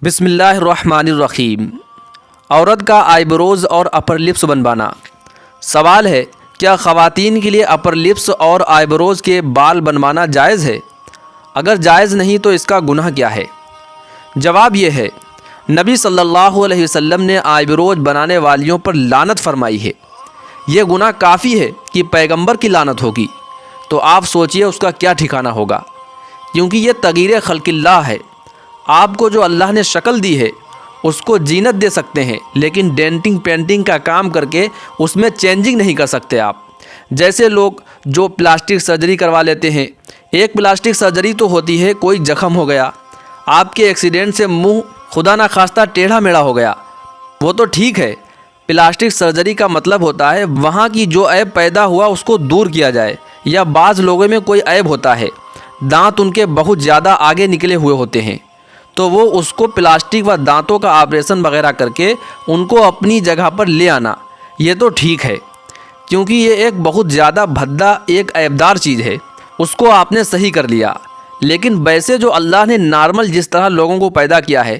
بسم اللہ الرحمن الرحیم۔ عورت کا آئی بروز اور اپر لپس بنوانا۔ سوال ہے، کیا خواتین کے لیے اپر لپس اور آئی بروز کے بال بنوانا جائز ہے؟ اگر جائز نہیں تو اس کا گناہ کیا ہے؟ جواب یہ ہے، نبی صلی اللہ علیہ وسلم نے آئی بروز بنانے والیوں پر لعنت فرمائی ہے۔ یہ گناہ کافی ہے کہ پیغمبر کی لعنت ہوگی، تو آپ سوچئے اس کا کیا ٹھکانہ ہوگا، کیونکہ یہ تغییر خلق اللہ ہے۔ آپ کو جو اللہ نے شکل دی ہے اس کو زینت دے سکتے ہیں، لیکن ڈینٹنگ پینٹنگ کا کام کر کے اس میں چینجنگ نہیں کر سکتے آپ۔ جیسے لوگ جو پلاسٹک سرجری کروا لیتے ہیں، ایک پلاسٹک سرجری تو ہوتی ہے کوئی زخم ہو گیا، آپ کے ایکسیڈنٹ سے منہ خدا نخواستہ ٹیڑھا میڑھا ہو گیا، وہ تو ٹھیک ہے۔ پلاسٹک سرجری کا مطلب ہوتا ہے وہاں کی جو عیب پیدا ہوا اس کو دور کیا جائے، یا بعض لوگوں میں کوئی عیب ہوتا ہے، دانت ان کے بہت زیادہ آگے نکلے ہوئے ہوتے ہیں، تو وہ اس کو پلاسٹک و دانتوں کا آپریشن وغیرہ کر کے ان کو اپنی جگہ پر لے آنا، یہ تو ٹھیک ہے، کیونکہ یہ ایک بہت زیادہ بھدا ایک عیبدار چیز ہے، اس کو آپ نے صحیح کر لیا۔ لیکن ویسے جو اللہ نے نارمل جس طرح لوگوں کو پیدا کیا ہے،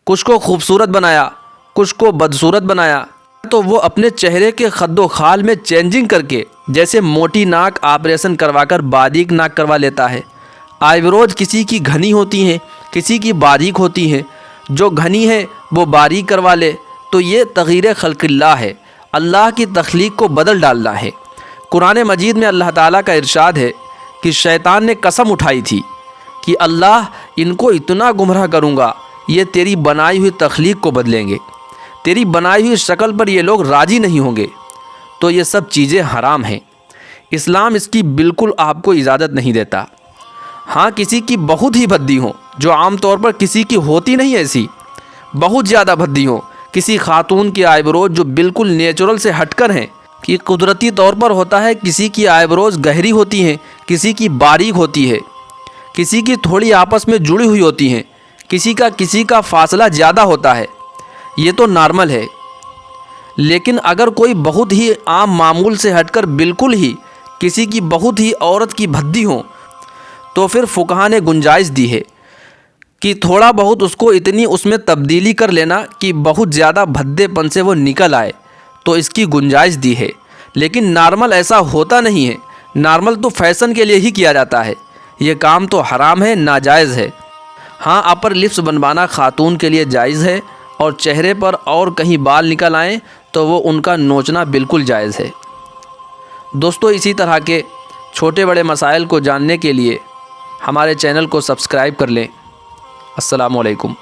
کچھ کو خوبصورت بنایا، کچھ کو بدصورت بنایا، تو وہ اپنے چہرے کے خد و خال میں چینجنگ کر کے، جیسے موٹی ناک آپریشن کروا کر باریک ناک کروا لیتا ہے۔ آئی بروز کسی کی گھنی ہوتی ہیں، کسی کی باریک ہوتی ہیں، جو گھنی ہے وہ باریک کروا لے، تو یہ تغییر خلق اللہ ہے، اللہ کی تخلیق کو بدل ڈالنا ہے۔ قرآن مجید میں اللہ تعالیٰ کا ارشاد ہے کہ شیطان نے قسم اٹھائی تھی کہ اللہ ان کو اتنا گمراہ کروں گا، یہ تیری بنائی ہوئی تخلیق کو بدلیں گے، تیری بنائی ہوئی شکل پر یہ لوگ راضی نہیں ہوں گے، تو یہ سب چیزیں حرام ہیں۔ اسلام اس کی بالکل آپ کو اجازت نہیں دیتا۔ ہاں، کسی کی بہت ہی بھدی ہوں، جو عام طور پر کسی کی ہوتی نہیں ایسی، بہت زیادہ بھدی ہوں، کسی خاتون کی آئی بروز جو بالکل نیچرل سے ہٹ کر ہیں، کہ قدرتی طور پر ہوتا ہے، کسی کی آئی بروز گہری ہوتی ہیں، کسی کی باریک ہوتی ہے، کسی کی تھوڑی آپس میں جڑی ہوئی ہوتی ہیں، کسی کا فاصلہ زیادہ ہوتا ہے، یہ تو نارمل ہے۔ لیکن اگر کوئی بہت ہی عام معمول سے ہٹ کر بالکل ہی کسی کی بہت ہی عورت کی بھدی ہوں، تو پھر فقہا نے گنجائش دی ہے کہ تھوڑا بہت اس کو اتنی اس میں تبدیلی کر لینا کہ بہت زیادہ بھدے پن سے وہ نکل آئے، تو اس کی گنجائش دی ہے۔ لیکن نارمل ایسا ہوتا نہیں ہے، نارمل تو فیشن کے لیے ہی کیا جاتا ہے، یہ کام تو حرام ہے، ناجائز ہے۔ ہاں، اپر لپس بنوانا خاتون کے لیے جائز ہے، اور چہرے پر اور کہیں بال نکل آئیں تو وہ ان کا نوچنا بالکل جائز ہے۔ دوستو، اسی طرح کے چھوٹے بڑے مسائل کو جاننے کے لیے ہمارے چینل کو سبسکرائب کر لیں۔ السلام علیکم۔